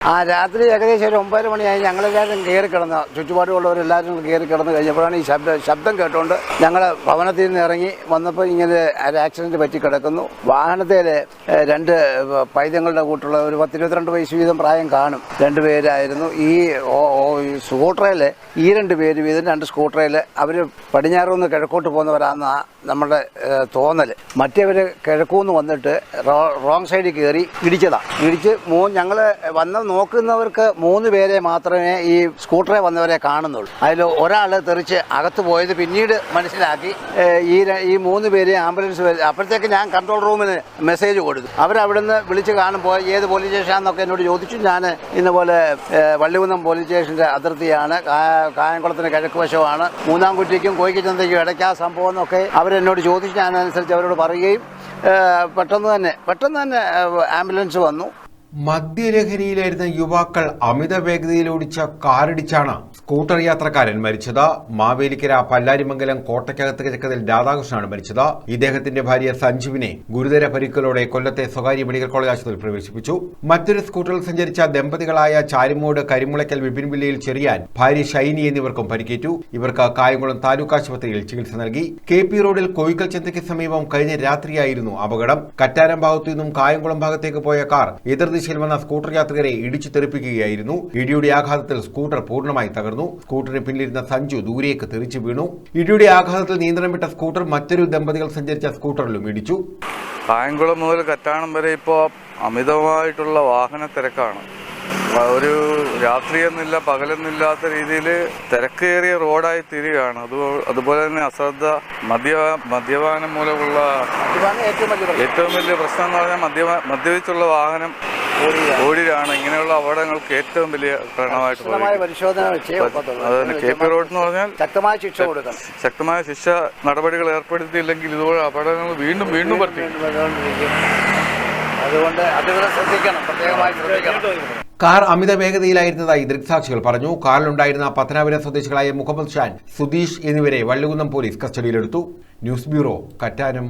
രാത്രി ഏകദേശം ഒരു 9 മണിയായി. ഞങ്ങളെല്ലാവരും കയറി കിടന്ന്, ചുറ്റുപാടുള്ളവരെല്ലാവരും കയറി കിടന്ന് കഴിഞ്ഞപ്പോഴാണ് ഈ ശബ്ദം കേട്ടുകൊണ്ട് ഞങ്ങൾ ഭവനത്തിൽ നിന്ന് ഇറങ്ങി വന്നപ്പോൾ ഇങ്ങനെ ഒരു ആക്സിഡൻറ്റ് പറ്റി കിടക്കുന്നു. വാഹനത്തിൽ 2 പൈതങ്ങളുടെ കൂട്ടുള്ള ഒരു 10-22 വയസ്സ് വീതം പ്രായം കാണും 2 പേരായിരുന്നു. ഈ സ്കൂട്ടറിൽ ഈ 2 പേര് വീതം 2 സ്കൂട്ടറിൽ അവർ പടിഞ്ഞാറുനിന്ന് കിഴക്കോട്ട് പോകുന്നവരാണെന്ന് നമ്മുടെ തോന്നൽ. മറ്റേവർ കിഴക്കൂന്ന് വന്നിട്ട് റോങ് സൈഡിൽ കയറി ഇടിച്ച് ഞങ്ങൾ നോക്കുന്നവർക്ക് 3 പേരെ മാത്രമേ ഈ സ്കൂട്ടറിൽ വന്നവരെ കാണുന്നുള്ളൂ. അതിൽ ഒരാൾ തെറിച്ച് അകത്ത് പോയത് പിന്നീട് മനസ്സിലാക്കി. ഈ 3 പേരെ ആംബുലൻസ് അപ്പോഴത്തേക്ക് ഞാൻ കൺട്രോൾ റൂമിന് മെസ്സേജ് കൊടുത്തു. അവരവിടുന്ന് വിളിച്ച് കാണുമ്പോൾ ഏത് പോലീസ് സ്റ്റേഷനാണെന്നൊക്കെ എന്നോട് ചോദിച്ചു. ഞാൻ ഇന്നപോലെ വള്ളികുന്നം പോലീസ് സ്റ്റേഷൻ്റെ അതിർത്തിയാണ്, കായംകുളത്തിന് കിഴക്ക് വശമാണ്, മൂന്നാംകുറ്റിക്കും കോയിക്കച്ചന്തയ്ക്കും ഇടയ്ക്ക് ആ സംഭവം എന്നൊക്കെ അവരെന്നോട് ചോദിച്ചു. ഞാൻ അനുസരിച്ച് അവരോട് പറയുകയും പെട്ടെന്ന് തന്നെ ആംബുലൻസ് വന്നു. മദ്യലഹരിയിലായിരുന്ന യുവാക്കൾ അമിത വേഗതയിൽ ഓടിച്ച കാറിടിച്ചാണ് സ്കൂട്ടർ യാത്രക്കാരൻ മരിച്ചത്. മാവേലിക്കര പല്ലാരിമംഗലം കോട്ടയ്ക്കകത്ത് കിഴക്കതിൽ രാധാകൃഷ്ണനാണ് മരിച്ചത്. ഇദ്ദേഹത്തിന്റെ ഭാര്യ സഞ്ജുവിനെ ഗുരുതര പരിക്കുകളോടെ കൊല്ലത്തെ സ്വകാര്യ മെഡിക്കൽ കോളേജ് ആശുപത്രിയിൽ പ്രവേശിപ്പിച്ചു. മറ്റൊരു സ്കൂട്ടറിൽ സഞ്ചരിച്ച ദമ്പതികളായ ചാരിമൂട് കരിമുളയ്ക്കൽ വിപിൻപിള്ളയിൽ ചെറിയാൻ, ഭാര്യ ഷൈനി എന്നിവർക്കും പരിക്കേറ്റു. ഇവർക്ക് കായംകുളം താലൂക്ക് ആശുപത്രിയിൽ ചികിത്സ നൽകി. KP റോഡിൽ കോയിക്കൽ ചന്തയ്ക്ക് സമീപം കഴിഞ്ഞ രാത്രിയായിരുന്നു അപകടം. കറ്റാനം ഭാഗത്തു നിന്നും കായംകുളം ഭാഗത്തേക്ക് പോയ കാർ എതിർദിശയിൽ വന്ന സ്കൂട്ടർ യാത്രികരെ ഇടിച്ചു തെറിപ്പിക്കുകയായിരുന്നു. ഇടിയുടെ ആഘാതത്തിൽ സ്കൂട്ടർ പൂർണ്ണമായി തകർന്നു. സ്കൂട്ടറിന് പിന്നിലിരുന്ന സഞ്ജു ദൂരേക്ക് തെറിച്ചു വീണു. ഇടിയുടെ ആഘാതത്തിൽ നിയന്ത്രണം വിട്ട സ്കൂട്ടർ മറ്റൊരു ദമ്പതികൾ സഞ്ചരിച്ച സ്കൂട്ടറിലും ഇടിച്ചു. കായംകുളം മുതൽ കറ്റാനം വരെ ഇപ്പോൾ അമിതമായിട്ടുള്ള വാഹന തിരക്കാണ്. ഒരു രാത്രിയെന്നില്ല പകലെന്നില്ലാത്ത രീതിയിൽ തിരക്കേറിയ റോഡായി തീരുകയാണ്. അതുപോലെ തന്നെ അശ്രദ്ധ, മദ്യപാനം മൂലമുള്ള ഏറ്റവും വലിയ പ്രശ്നം എന്ന് പറഞ്ഞാൽ മദ്യപിച്ചുള്ള വാഹനം ഓടിയാണ് ഇങ്ങനെയുള്ള അപകടങ്ങൾക്ക് ഏറ്റവും വലിയ കാരണമായിട്ട്. അതുതന്നെ KP റോഡ് എന്ന് പറഞ്ഞാൽ ശക്തമായ ശിക്ഷ നടപടികൾ ഏർപ്പെടുത്തിയില്ലെങ്കിൽ ഇതുപോലെ അപകടങ്ങൾ വീണ്ടും വർദ്ധിക്കും. അതുകൊണ്ട് അതുപോലെ ശ്രദ്ധിക്കണം. കാർ അമിത വേഗതയിലായിരുന്നതായി ദൃക്സാക്ഷികൾ പറഞ്ഞു. കാറിലുണ്ടായിരുന്ന പത്തനാപുരം സ്വദേശികളായ മുഹമ്മദ് ഷാൻ, സുധീഷ് എന്നിവരെ വള്ളികുന്നം പോലീസ് കസ്റ്റഡിയിലെടുത്തു. News bureau, Kattanam.